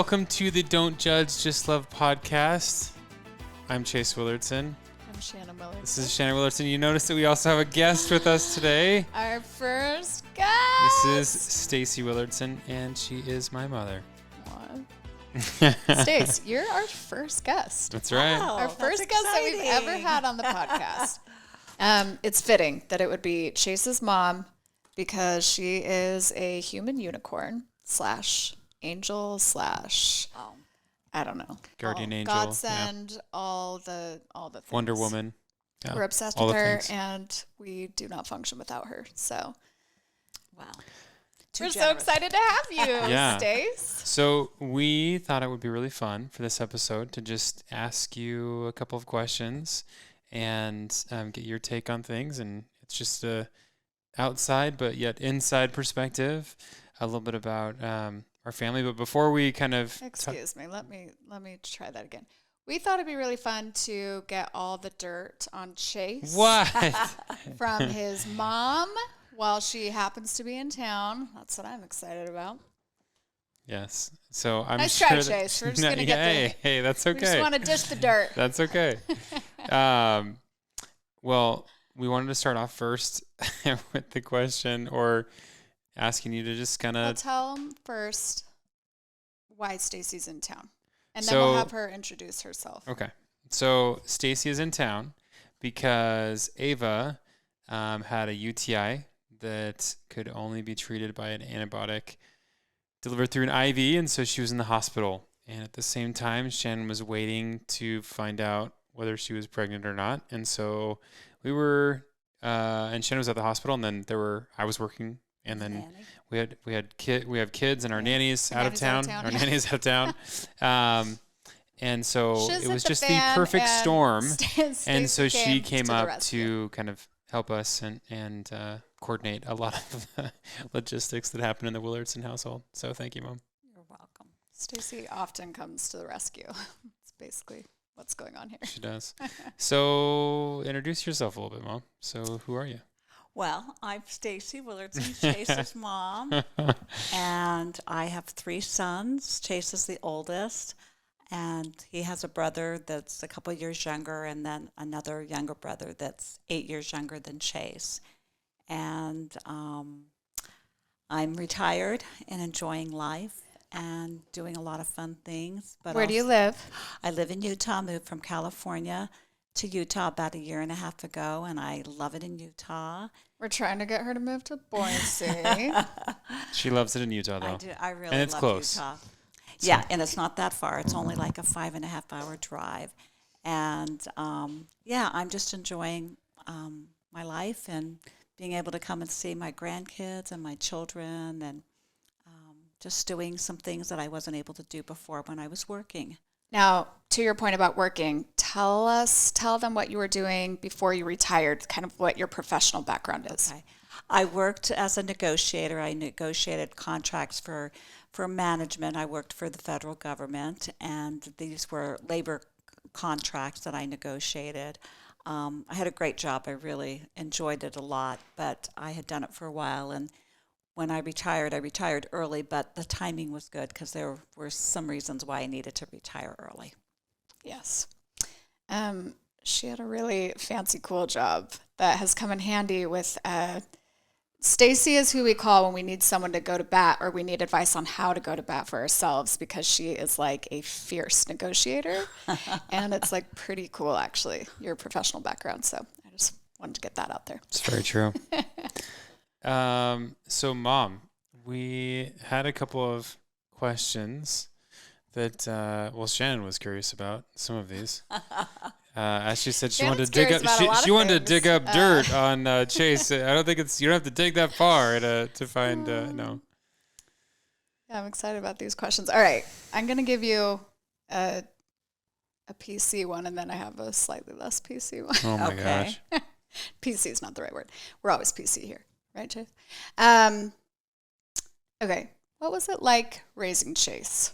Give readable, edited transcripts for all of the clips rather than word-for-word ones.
welcome to the Don't Judge, Just Love podcast. I'm Chase Willardson. I'm Shannon Willardson. This is Shannon Willardson. You notice that we also have a guest with us today. Our first guest. This is Stacy Willardson, and she is my mother. Stace, you're our first guest. That's right. Wow, Our first guest that we've ever had on the podcast. It's fitting that it would be Chase's mom because she is a human unicorn / angel / I don't know. Guardian angel. Godsend, all the things. Wonder Woman. Yeah, We're obsessed all with the her, things. and we do not function without her. So Wow. we're so excited to have you, Yeah. Stace. So we thought it would be really fun for this episode to just ask you a couple of questions and get your take on things. And it's just a outside but yet inside perspective, a little bit about our family. But before we kind of Excuse me, let me try that again. We thought it'd be really fun to get all the dirt on Chase what? from his mom while she happens to be in town. That's what I'm excited about. Yes. So I'm Nice sure try, that, Chase. We're just gonna get hey, that's We just okay. want to dish the dirt. That's okay. Well, we wanted to start off first with the question or asking you to just kind I'll of tell him first why Stacy's in town, and then we'll So- have her introduce herself. Okay. So Stacy is in town because Ava had a UTI that could only be treated by an antibiotic delivered through an IV, and so she was in the hospital. And at the same time, Shannon was waiting to find out whether she was pregnant or not. And so we were, and Shannon was at the hospital, and then I was working, and then we have kids, and our nanny's out of town. Our nanny's out of town. And so Shiz it hit was the just the fan, perfect and storm. Stacy And so she came to the up rescue. to kind of help us and coordinate a lot of the logistics that happen in the Willardson household. So thank you, Mom. You're welcome. Stacy often comes to the rescue. It's basically what's going on here. She does. So introduce yourself a little bit, Mom. So who are you? Well, I'm Stacy Willardson, Chase's mom, and I have 3 sons. Chase is the oldest, and he has a brother that's a couple years younger, and then another younger brother that's 8 years younger than Chase. And I'm retired and enjoying life and doing a lot of fun things. But Where do you also- live? I live in Utah, moved from California to Utah about 1.5 years ago, and I love it in Utah. We're trying to get her to move to Boise. She loves it in Utah, though. I do. I really And it's love close. Utah. Yeah, and it's not that far. It's only like a 5.5-hour drive. And yeah, I'm just enjoying my life and being able to come and see my grandkids and my children and just doing some things that I wasn't able to do before when I was working. Now, to your point about working, tell them what you were doing before you retired, kind of what your professional background is. Okay. I worked as a negotiator. I negotiated contracts for management. I worked for the federal government, and these were labor contracts that I negotiated. I had a great job. I really enjoyed it a lot, but I had done it for a while, and when I retired early, but the timing was good because there were some reasons why I needed to retire early. Yes. She had a really fancy, cool job that has come in handy with Stacy is who we call when we need someone to go to bat or we need advice on how to go to bat for ourselves because she is like a fierce negotiator. And it's like pretty cool, actually, your professional background. So I just wanted to get that out there. It's very true. So, Mom, we had a couple of questions that, Shannon was curious about some of these. As she said, she wanted Shannon's to dig curious up. about a lot of She wanted to things. dig up dirt on Chase. I don't think you don't have to dig that far to find. No. Yeah, I'm excited about these questions. All right, I'm going to give you a PC one, and then I have a slightly less PC one. Oh my Okay. gosh. PC is not the right word. We're always PC here, right, Chase? Okay, what was it like raising Chase?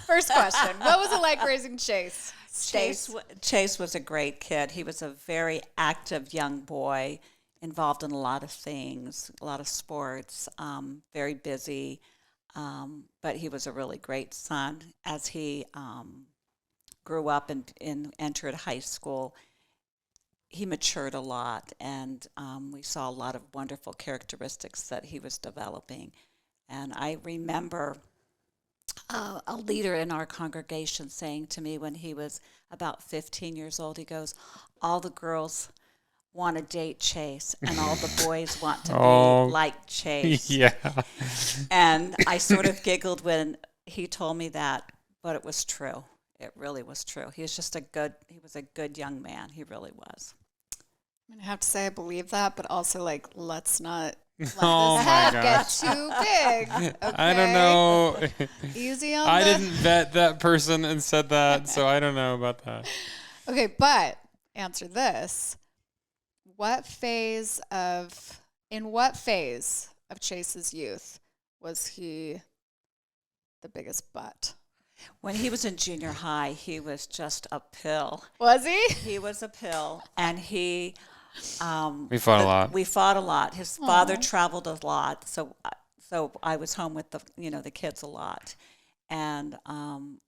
First question, what was it like raising Chase? Chase was a great kid. He was a very active young boy, involved in a lot of things, a lot of sports, very busy. But he was a really great son. As he grew up and entered high school, he matured a lot, and we saw a lot of wonderful characteristics that he was developing. And I remember a leader in our congregation saying to me when he was about 15 years old, he goes, all the girls want to date Chase, and all the boys want to be like Chase. Yeah. And I sort of giggled when he told me that, but it was true. It really was true. He was a good young man. He really was. I'm going to have to say I believe that, but also, like, let's not let Oh this my head gosh. get too big. Okay? I don't know. Easy on I the... didn't vet that person and said that, so I don't know about that. Okay, but answer this. In what phase of Chase's youth was he the biggest butt? When he was in junior high, he was just a pill. Was he? He was a pill, and he... We fought a lot. We fought a lot. His father traveled a lot, so I was home with the kids a lot, and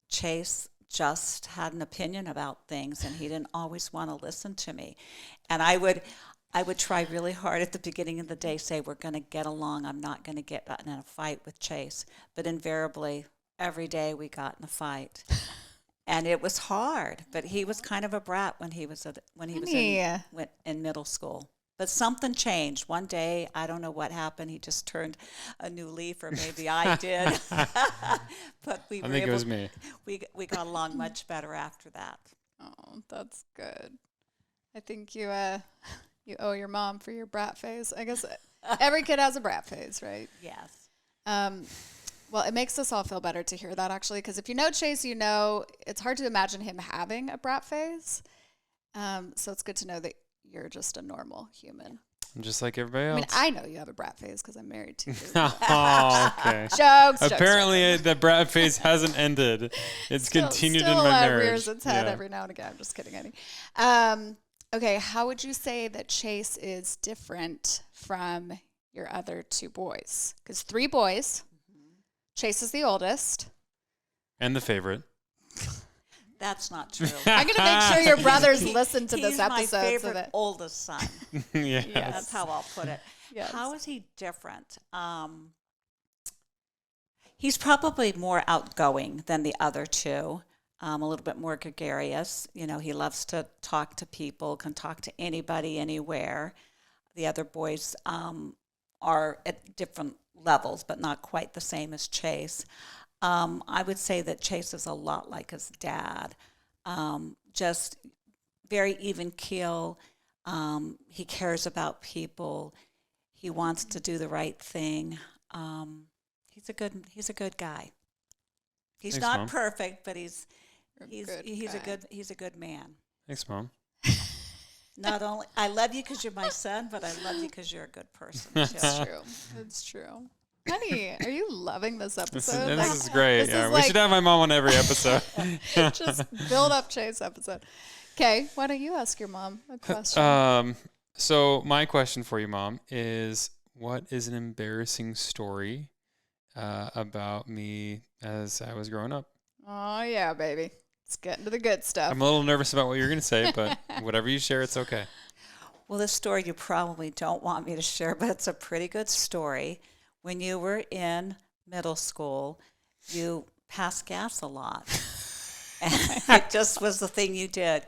Chase just had an opinion about things, and he didn't always want to listen to me, and I would try really hard at the beginning of the day, say we're going to get along. I'm not going to get in a fight with Chase, but invariably every day we got in a fight. And it was hard, but he was kind of a brat when he was in middle school. But something changed. One day, I don't know what happened. He just turned a new leaf, or maybe I did. But I think it was me. We got along much better after that. Oh, that's good. I think you owe your mom for your brat phase. I guess every kid has a brat phase, right? Yes. Well, it makes us all feel better to hear that, actually, because if you know Chase, you know it's hard to imagine him having a brat phase. So it's good to know that you're just a normal human. I'm just like everybody else. I mean, I know you have a brat phase because I'm married to you. Oh, okay. Jokes. Apparently, the brat phase hasn't ended. It's continued in my marriage. Rears its head every now and again. I'm just kidding, Eddie. Okay, how would you say that Chase is different from your other two boys? Because 3 boys. Chase is the oldest. And the favorite. That's not true. I'm going to make sure your brothers listen to this episode. He's my favorite oldest son. Yes. That's how I'll put it. Yes. How is he different? He's probably more outgoing than the other two. A little bit more gregarious. He loves to talk to people, can talk to anybody, anywhere. The other boys are at different levels, but not quite the same as Chase. I would say that Chase is a lot like his dad, just very even keel. He cares about people. He wants to do the right thing. He's a good guy. He's Thanks, not Mom. perfect, but he's a good man. Thanks, Mom. Not only I love you because you're my son, but I love you because you're a good person. It's true. It's true. Honey, are you loving this episode? This is great. this is We should have my mom on every episode. Just build up Chase episode. Okay, why don't you ask your mom a question? So my question for you, Mom, is what is an embarrassing story about me as I was growing up? Oh, yeah, baby. Let's get into the good stuff. I'm a little nervous about what you're going to say, but whatever you share, it's okay. Well, this story you probably don't want me to share, but it's a pretty good story. When you were in middle school, you passed gas a lot. And it just was the thing you did.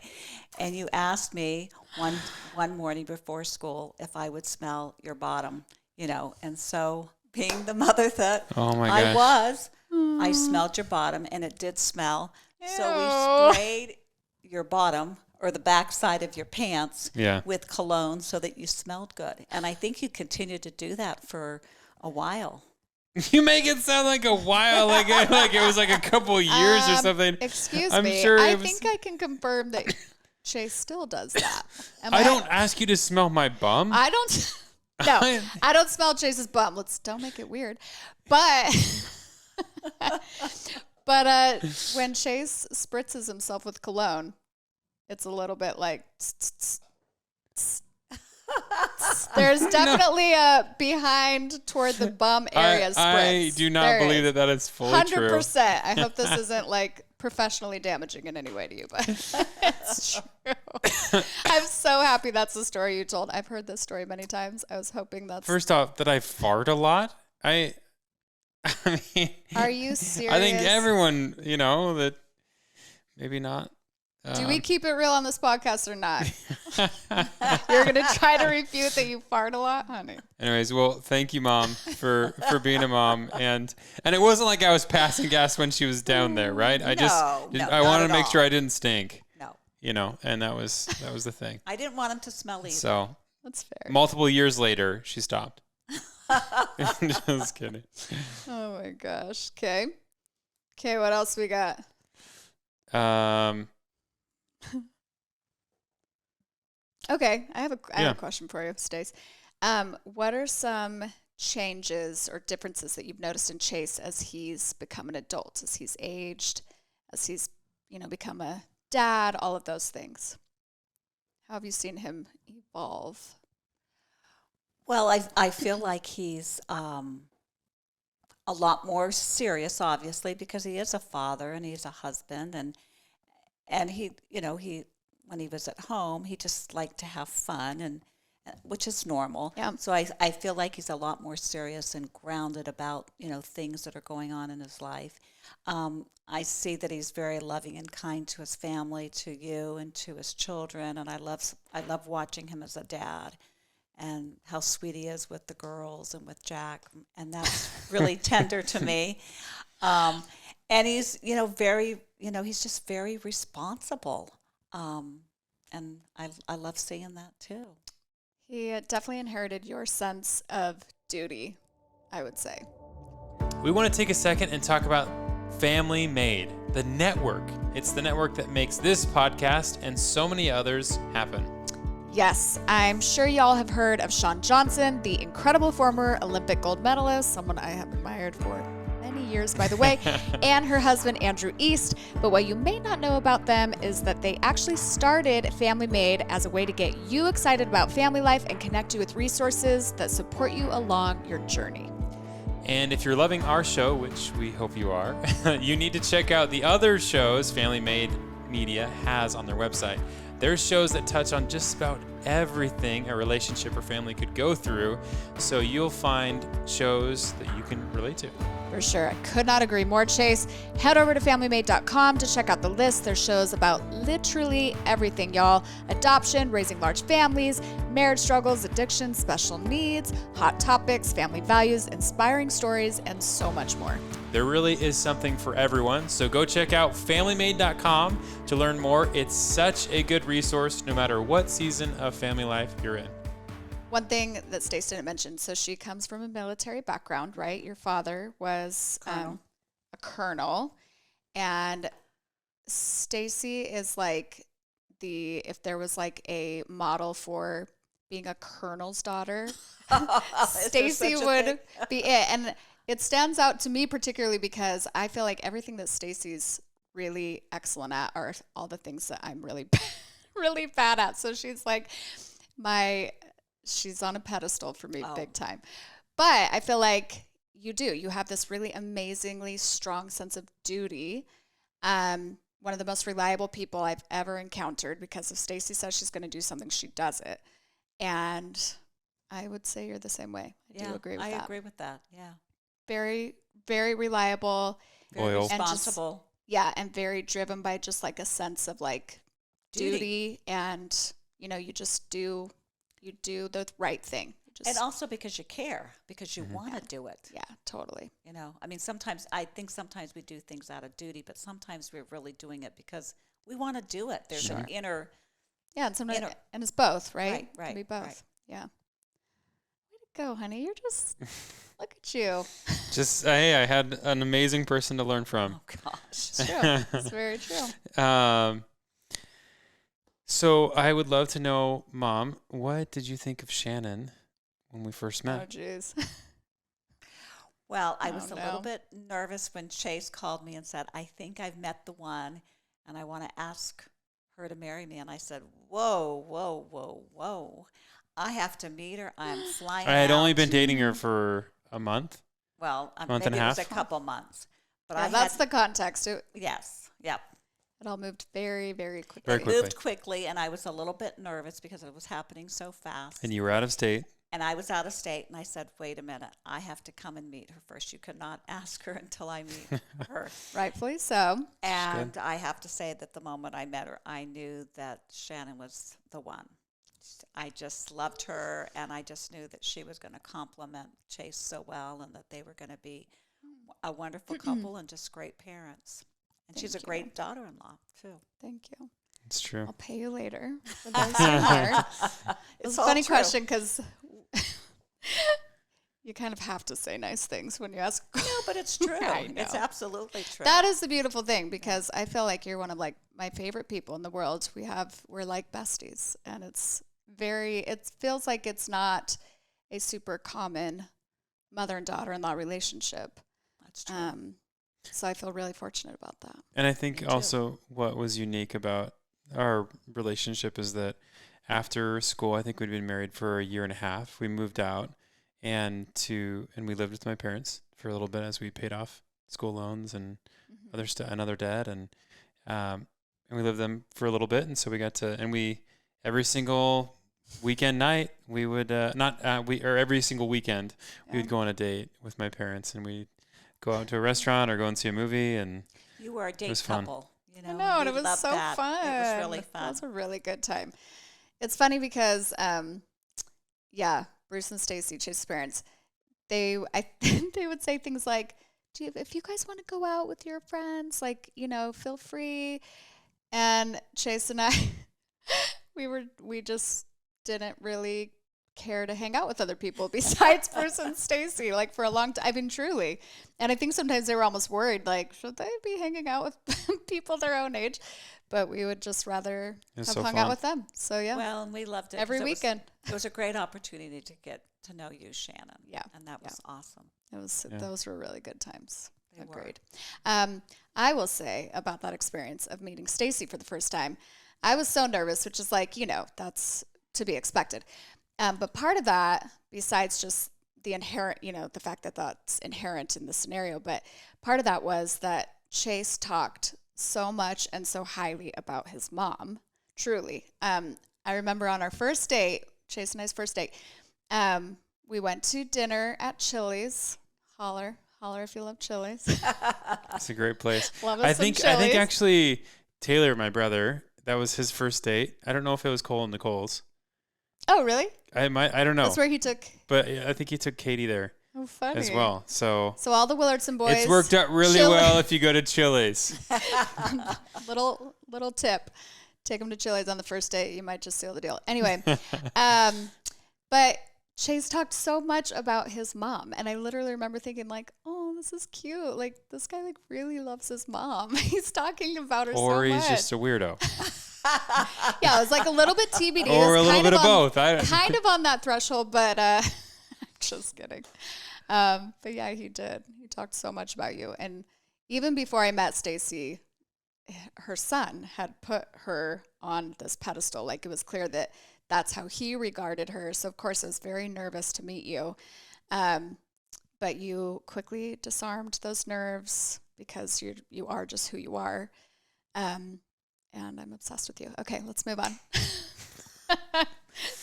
And you asked me one morning before school if I would smell your bottom, And so being the mother that I was, I smelled your bottom, and it did smell. Ew. So we sprayed your bottom or the back side of your pants with cologne so that you smelled good. And I think you continued to do that for a while. You make it sound like a while, like it was like a couple years or something. Excuse I'm me. sure I think I can confirm that Chase still does that. I don't ask you to smell my bum. I don't. No, I don't smell Chase's bum. Don't make it weird. But when Chase spritzes himself with cologne, it's a little bit like. There's definitely a behind toward the bum area spritz. I do not believe that is fully true. 100%. I hope this isn't like professionally damaging in any way to you, but it's true. I'm so happy that's the story you told. I've heard this story many times. I was hoping that's... First off, that I fart a lot. I mean... Are you serious? I think everyone, that maybe not. Do we keep it real on this podcast or not? You're going to try to refute that you fart a lot, honey. Anyways, well, thank you, Mom, for being a mom. And it wasn't like I was passing gas when she was down there, right? I wanted to make sure I didn't stink. No. And that was the thing. I didn't want him to smell either. So that's fair. Multiple years later, she stopped. Just kidding. Oh my gosh. Okay, what else we got? Okay, I have a question for you, Stace. What are some changes or differences that you've noticed in Chase as he's become an adult, as he's aged, as he's, become a dad, all of those things? How have you seen him evolve? Well, I feel like he's a lot more serious, obviously, because he is a father and he's a husband, and he when he was at home, he just liked to have fun, and which is normal. Yeah. So I feel like he's a lot more serious and grounded about things that are going on in his life. I see that he's very loving and kind to his family, to you, and to his children, and I love watching him as a dad, and how sweet he is with the girls and with Jack, and that's really tender to me. And he's very he's just very responsible. And I love seeing that too. He definitely inherited your sense of duty, I would say. We want to take a second and talk about Family Made, the network. It's the network that makes this podcast and so many others happen. Yes, I'm sure y'all have heard of Shawn Johnson, the incredible former Olympic gold medalist, someone I have admired for many years, by the way, and her husband, Andrew East. But what you may not know about them is that they actually started Family Made as a way to get you excited about family life and connect you with resources that support you along your journey. And if you're loving our show, which we hope you are, you need to check out the other shows Family Made Media has on their website. There's shows that touch on just about everything a relationship or family could go through, so you'll find shows that you can relate to. For sure. I could not agree more, Chase. Head over to familymade.com to check out the list. There's shows about literally everything, y'all. Adoption, raising large families, marriage struggles, addiction, special needs, hot topics, family values, inspiring stories, and so much more. There really is something for everyone, so go check out familymade.com to learn more. It's such a good resource no matter what season of family life you're in. One thing that Stace didn't mention, so she comes from a military background, right? Your father was a colonel, and Stacy is like if there was like a model for being a colonel's daughter, Stacy would be it. And it stands out to me particularly because I feel like everything that Stacy's really excellent at are all the things that I'm really, really bad at. So she's like she's on a pedestal for me big time. But I feel like you have this really amazingly strong sense of duty. One of the most reliable people I've ever encountered, because if Stacy says she's going to do something, she does it. And I would say you're the same way. I do agree with that. I agree with that. Yeah. Very, very reliable. Very responsible. And very driven by just like a sense of like duty and, you just do the right thing. And also because you care, because you want to do it. Yeah, totally. I mean, I think sometimes we do things out of duty, but sometimes we're really doing it because we want to do it. There's an inner. Yeah, and sometimes, and it's both, right? Right. It can be both. Right. Yeah. Way to go, honey. You're just, look at you. Hey, I had an amazing person to learn from. Oh, gosh. It's true. It's very true. So I would love to know, Mom, what did you think of Shannon when we first met? Oh, jeez. Well, I was a little bit nervous when Chase called me and said, I think I've met the one, and I want to ask her to marry me. And I said, whoa, whoa, whoa, whoa. I have to meet her. I'm flying I had only out. been dating her for a month. Well, Month and maybe a it was half. a couple months. But Yeah, that's the context. yes, yep. It all moved very, very quickly. Very It quickly. moved quickly, and I was a little bit nervous because it was happening so fast. And you were out of state. And I was out of state, and I said, wait a minute, I have to come and meet her first. You cannot ask her until I meet her. Rightfully so. And I have to say that the moment I met her, I knew that Shannon was the one. I just loved her, and I just knew that she was going to complement Chase so well, and that they were going to be a wonderful couple and just great parents. And she's a great daughter-in-law, too. Thank you. It's true. I'll pay you later for those who are. It's a funny question because you kind of have to say nice things when you ask. No, but it's true. I know. It's absolutely true. That is the beautiful thing, because I feel like you're one of like my favorite people in the world. We're like besties, and it feels like it's not a super common mother and daughter-in-law relationship. That's true. So I feel really fortunate about that. And I think also what was unique about our relationship is that after school, I think we'd been married for a year and a half. We moved out and we lived with my parents for a little bit as we paid off school loans and another debt, and we lived them for a little bit. And so we got to, and we every single weekend night we would every single weekend we would go on a date with my parents, and we go out to a restaurant or go and see a movie, and You were a date was fun. couple. You know, I know, and we it was loved so that. fun. It was really fun. That was a really good time. It's funny because, Bruce and Stacy, Chase's parents, they would say things like, if you guys want to go out with your friends, like, feel free. And Chase and I, we just didn't really care to hang out with other people besides Bruce and Stacy, like for a long time. I mean, truly. And I think sometimes they were almost worried, like, should they be hanging out with people their own age? But we would just rather have hung out with them. So, yeah. Well, and we loved it. Every weekend. It was a great opportunity to get to know you, Shannon. Yeah. And that was awesome. Those were really good times. They Agreed. I will say about that experience of meeting Stacy for the first time, I was so nervous, which is like, that's to be expected. But part of that, besides just the inherent, the fact that that's inherent in the scenario, but part of that was that Chase talked so much and so highly about his mom, truly. I remember on our first date, Chase and I's first date, we went to dinner at Chili's. Holler if you love Chili's. It's a great place. Love us I some think Chili's. actually Taylor, my brother, that was his first date. I don't know if it was Cole and Nicole's. Oh, really? I don't know. That's where he took. But I think he took Katie there Oh, funny. as well. So all the Willardson boys. it's worked out really well if you go to Chili's. little tip. Take them to Chili's on the first date. You might just seal the deal. Anyway, but Chase talked so much about his mom. And I literally remember thinking like, oh, this is cute. Like, this guy like really loves his mom. He's talking about her so much. Or he's just a weirdo. Yeah, it was like a little bit TBD. Or a little bit of both. Kind of on that threshold, but just kidding. But yeah, he did. He talked so much about you. And even before I met Stacy, her son had put her on this pedestal. Like, it was clear that that's how he regarded her. So of course I was very nervous to meet you. But you quickly disarmed those nerves because you are just who you are. And I'm obsessed with you. Okay, let's move on.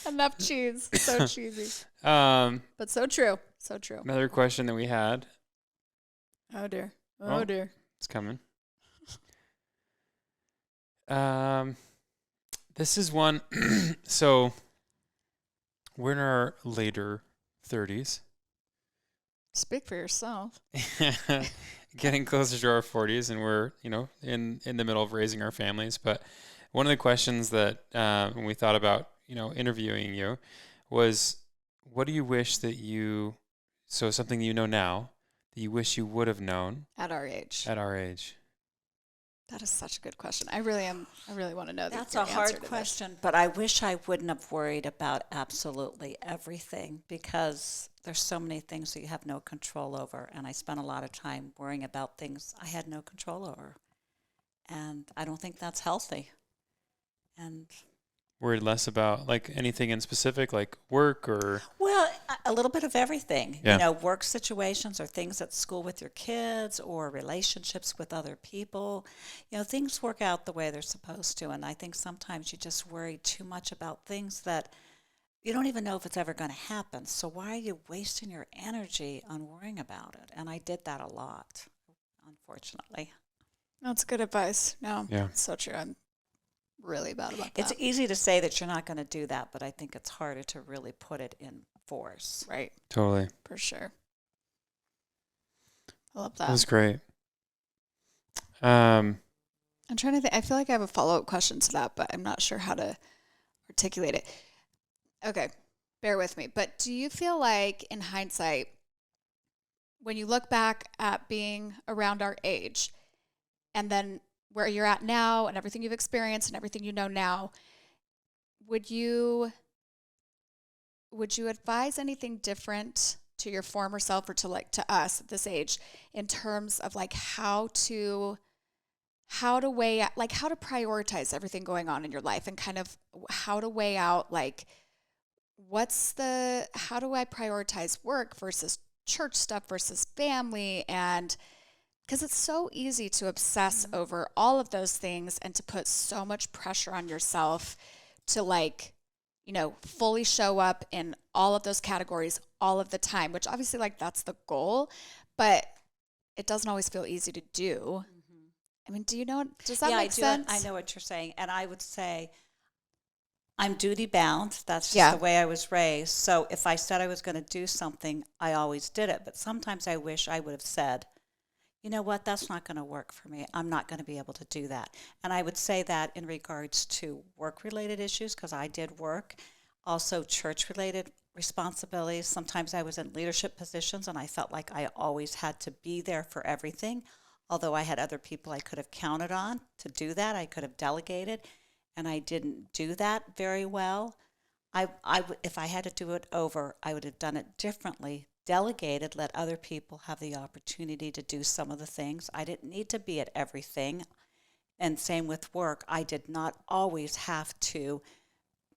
Enough cheese. So cheesy. But so true. So true. Another question that we had. Oh, dear. Oh, dear. It's coming. This is one. So we're in our later 30s. Speak for yourself. Getting closer to our 40s, and we're, in the middle of raising our families. But one of the questions that when we thought about, interviewing you was, what do you wish that so something you know now that you wish you would have known At our age. That is such a good question. I really want to know the That's your a hard answer to question, but I wish I wouldn't have worried about absolutely everything, because there's so many things that you have no control over, and I spent a lot of time worrying about things I had no control over, and I don't think that's healthy. And worried less about like anything in specific, like work or? Well, a little bit of everything. Yeah. You know, work situations or things at school with your kids or relationships with other people. You know, things work out the way they're supposed to. And I think sometimes you just worry too much about things that you don't even know if it's ever going to happen. So why are you wasting your energy on worrying about it? And I did that a lot, unfortunately. That's good advice. No, Yeah. it's so true. I'm really bad about It's that. easy to say that you're not going to do that, but I think it's harder to really put it in force. Right, Totally. for sure. I love That that. was great. Um, I'm trying to think. I feel like I have a follow-up question to that, but I'm not sure how to articulate it. Okay, bear with me. But do you feel like, in hindsight, when you look back at being around our age and then where you're at now and everything you've experienced and everything you know now, would you advise anything different to your former self or to us at this age in terms of like how to weigh, like how to prioritize everything going on in your life and kind of how to weigh out like how do I prioritize work versus church stuff versus family? And because it's so easy to obsess over all of those things and to put so much pressure on yourself to like, fully show up in all of those categories all of the time, which obviously like that's the goal, but it doesn't always feel easy to do. I mean, does that make sense? I know what you're saying. And I would say I'm duty bound. That's just Yeah. the way I was raised. So if I said I was going to do something, I always did it. But sometimes I wish I would have said, you know what, that's not going to work for me. I'm not going to be able to do that. And I would say that in regards to work-related issues, because I did work, also church-related responsibilities. Sometimes I was in leadership positions and I felt like I always had to be there for everything. Although I had other people I could have counted on to do that, I could have delegated, and I didn't do that very well. If I had to do it over, I would have done it differently, delegated, let other people have the opportunity to do some of the things. I didn't need to be at everything. And same with work. I did not always have to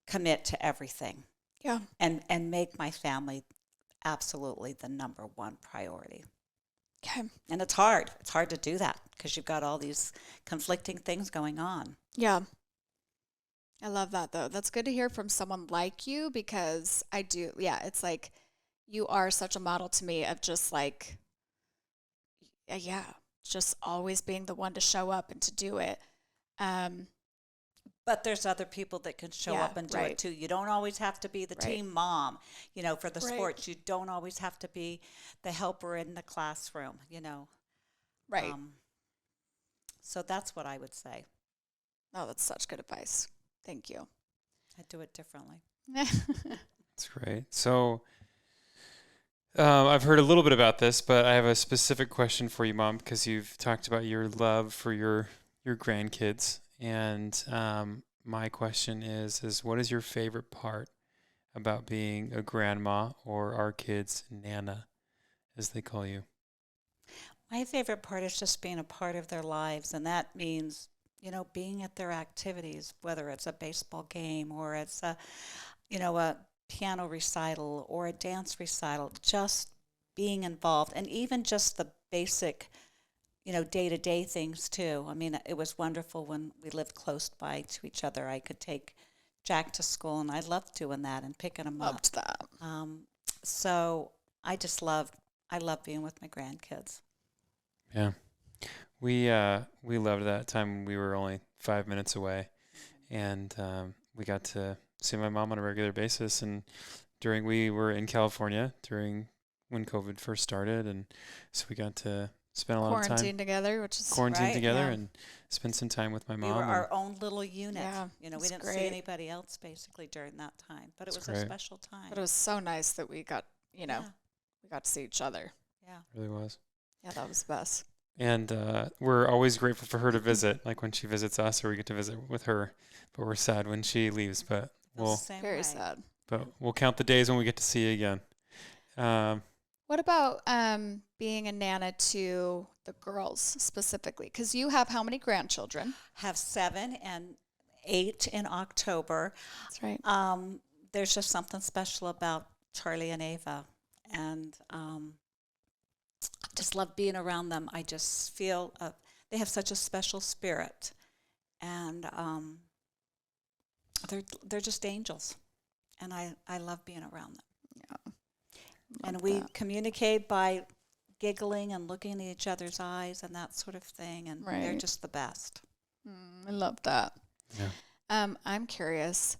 commit to everything. Yeah. And make my family absolutely the number one priority. Okay. And it's hard. It's hard to do that because you've got all these conflicting things going on. Yeah. I love that though. That's good to hear from someone like you because I do. Yeah. It's like you are such a model to me of just like, yeah, just always being the one to show up and to do it. But there's other people that can show up and do it too. You don't always have to be the team mom, for the sports. You don't always have to be the helper in the classroom, Right. So that's what I would say. Oh, that's such good advice. Thank you. I do it differently. That's great. So I've heard a little bit about this, but I have a specific question for you, Mom, because you've talked about your love for your grandkids. And my question is what is your favorite part about being a grandma or our kids' Nana, as they call you? My favorite part is just being a part of their lives, and that means, being at their activities, whether it's a baseball game or it's a piano recital or a dance recital, just being involved, and even just the basic day-to-day things too. I mean, it was wonderful when we lived close by to each other. I could take Jack to school, and I loved doing that and picking him up. Loved that. So I love being with my grandkids. Yeah. We loved that time. We were only 5 minutes away, and we got to see my mom on a regular basis. And we were in California when COVID first started, and so we got to spend a lot of time quarantine together, which is quarantine right, together yeah. and spend some time with my We mom. were our own little unit. Yeah, we it's didn't great. see anybody else basically during that time, but it was great. a special time. But it was so nice that we got, Yeah. we got to see each other. Yeah. It really was. Yeah, that was the best. And we're always grateful for her to visit, like when she visits us or we get to visit with her. But we're sad when she leaves. But Very sad. we'll count the days when we get to see you again. What about being a Nana to the girls specifically? Because you have how many grandchildren? Have 7, and 8 in October. That's right. There's just something special about Charlie and Ava, and I just love being around them. I just feel they have such a special spirit, and they're just angels, and I love being around them. Yeah. And Love we that. communicate by giggling and looking in each other's eyes and that sort of thing, and they're Right. just the best. I love that. Yeah. I'm curious,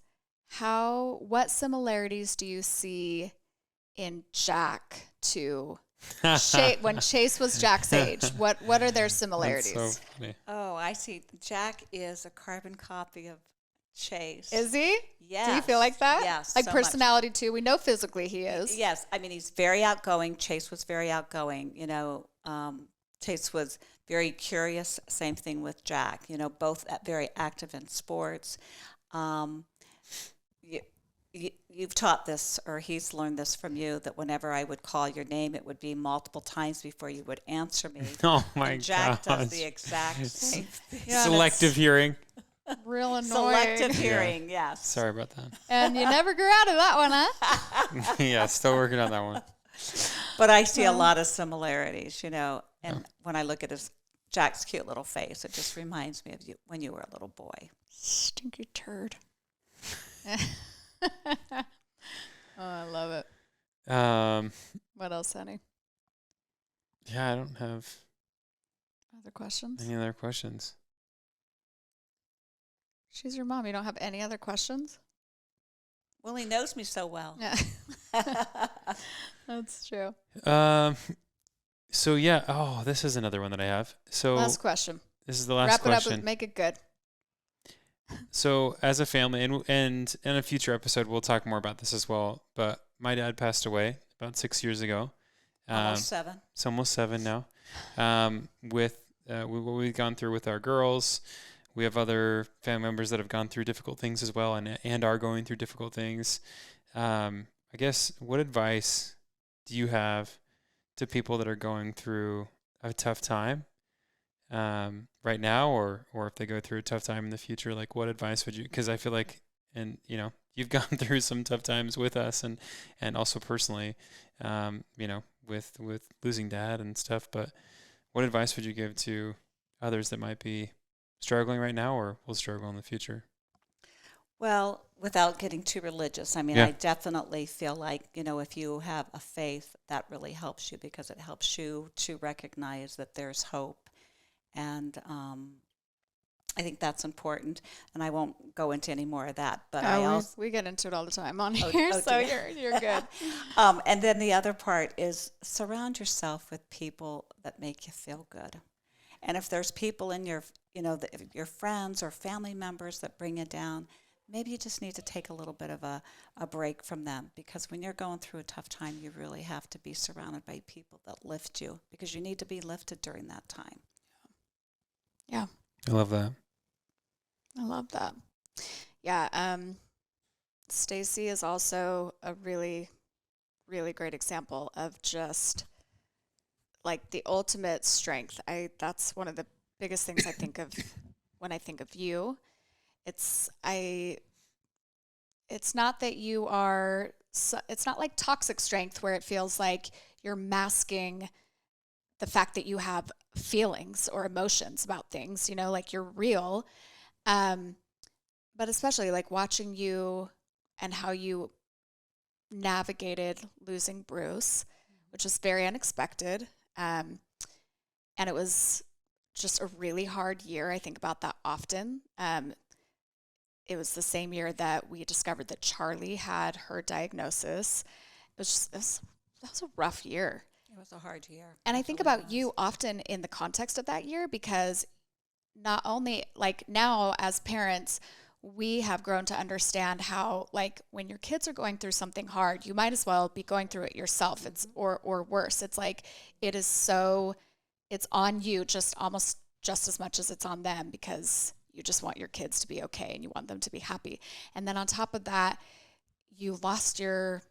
what similarities do you see in Jack to when Chase was Jack's age? What are their That's similarities? so funny. Oh, I see. Jack is a carbon copy of Chase. Is he? Yes. Do you feel like that? Yes. Like so much. personality too. We know physically he is. Yes. I mean, he's very outgoing. Chase was very outgoing. Chase was very curious. Same thing with Jack. Both very active in sports. You've taught this, or he's learned this from you, that whenever I would call your name, it would be multiple times before you would answer me. Oh my And Jack does gosh. the exact same thing. Yeah, Selective hearing. Real annoying. Selective hearing, yes. Sorry about that. And you never grew out of that one, huh? Yeah, still working on that one. But I see a lot of similarities, and when I look at Jack's cute little face, it just reminds me of you when you were a little boy. Stinky turd. Oh, I love it. What else, honey? Yeah, I don't have Other questions? any other questions. She's your mom. You don't have any other questions? Well, he knows me so well. Yeah. That's true. So yeah. Oh, this is another one that I have. So Last question. this is the last Wrap question. it up. Make it good. So as a family, and in a future episode, we'll talk more about this as well. But my dad passed away about 6 years ago. Almost 7. It's almost 7 now. With what we've gone through with our girls, we have other family members that have gone through difficult things as well, and are going through difficult things. I guess, what advice do you have to people that are going through a tough time right now, or if they go through a tough time in the future? Like, what advice would you? Because I feel like, and you've gone through some tough times with us, and also personally, with losing dad and stuff. But what advice would you give to others that might be struggling right now or will struggle in the future? Well, without getting too religious, I mean, Yeah. I definitely feel like, if you have a faith, that really helps you, because it helps you to recognize that there's hope. And I think that's important. And I won't go into any more of that. But I also. we get into it all the time on Oh, here, oh, so do you? you're good. And then the other part is surround yourself with people that make you feel good. And if there's people in your, your friends or family members that bring you down, maybe you just need to take a little bit of a break from them, because when you're going through a tough time, you really have to be surrounded by people that lift you, because you need to be lifted during that time. Yeah. I love that. I love that. Yeah. Stacy is also a really, really great example of just like the ultimate strength. That's one of the biggest things I think of when I think of you. It's not that you are, it's not like toxic strength where it feels like you're masking the fact that you have feelings or emotions about things, like you're real. But especially like watching you and how you navigated losing Bruce, which was very unexpected. And it was just a really hard year. I think about that often. It was the same year that we discovered that Charlie had her diagnosis. That was a rough year. It was a hard year. And I think Definitely about you often in the context of that year, because not only like now as parents, we have grown to understand how like when your kids are going through something hard, you might as well be going through it yourself. Mm-hmm. It's or worse. It's like it's on you almost just as much as it's on them, because you just want your kids to be okay and you want them to be happy. And then on top of that, you lost your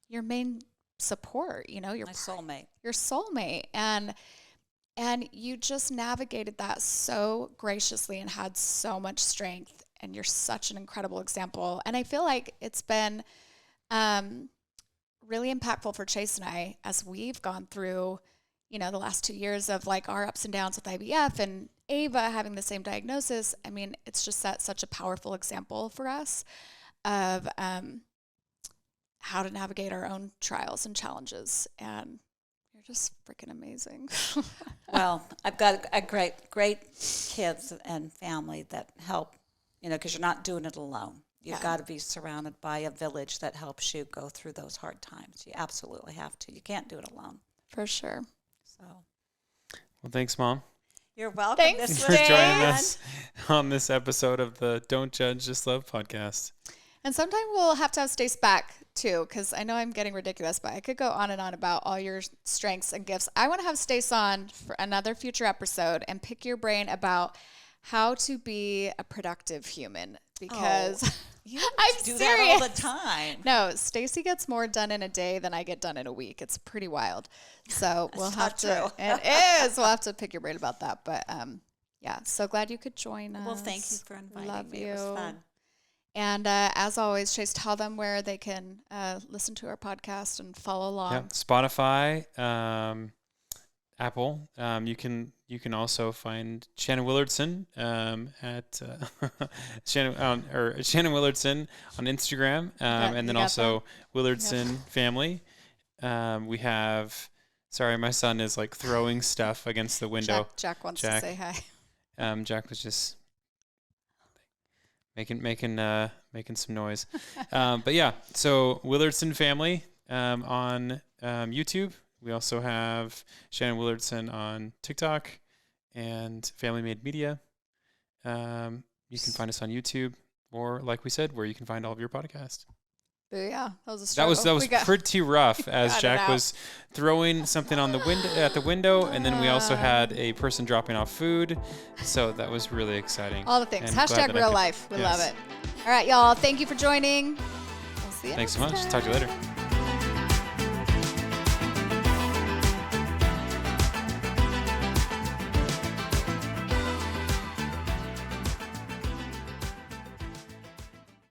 main support, my soulmate. Your soulmate. And you just navigated that so graciously and had so much strength. you're such an incredible example. And I feel like it's been really impactful for Chase and I as we've gone through, you know, the last 2 years of like our ups and downs with IVF and Ava having the same diagnosis. I mean, it's just such a powerful example for us of how to navigate our own trials and challenges. And you're just freaking amazing. Well, I've got a great kids and family that help, you know, because you're not doing it alone. You've got to be surrounded by a village that helps you go through those hard times. You absolutely have to. You can't do it alone. For sure. So, Well, thanks, Mom. You're welcome. Thanks, This For was joining fun. us on this episode of the Don't Judge, Just Love podcast. And sometime we'll have to have Stace back too, because I know I'm getting ridiculous, but I could go on and on about all your strengths and gifts. I want to have Stace on for another future episode and pick your brain about how to be a productive human, because You I'm do that all serious. the time. No, Stacy gets more done in a day than I get done in a week. It's pretty wild. So we'll have not to. true. It is. We'll have to pick your brain about that. But yeah, so glad you could join us. Well, thank you for inviting Love me. you. It was fun. And as always, Chase, tell them where they can listen to our podcast and follow along. Yeah, Spotify, Apple. You can also find Shannon Willardson at Shannon Willardson on Instagram, and then got also Willardson Family. We have. Sorry, my son is like throwing stuff against the window. Jack wants Jack. to say hi. Jack was just making some noise. But yeah, so Willardson Family on YouTube. We also have Shannon Willardson on TikTok and Family Made Media. You can find us on YouTube, or like we said, where you can find all of your podcasts. But yeah, that was a struggle. That was pretty rough as got it Jack out. was throwing something on the window at the window, and then we also had a person dropping off food. So that was really exciting. all the things. And glad Hashtag that I real could- life. We yes. love it. All right, y'all. Thank you for joining. We'll see you Thanks so next much. time. Talk to you later.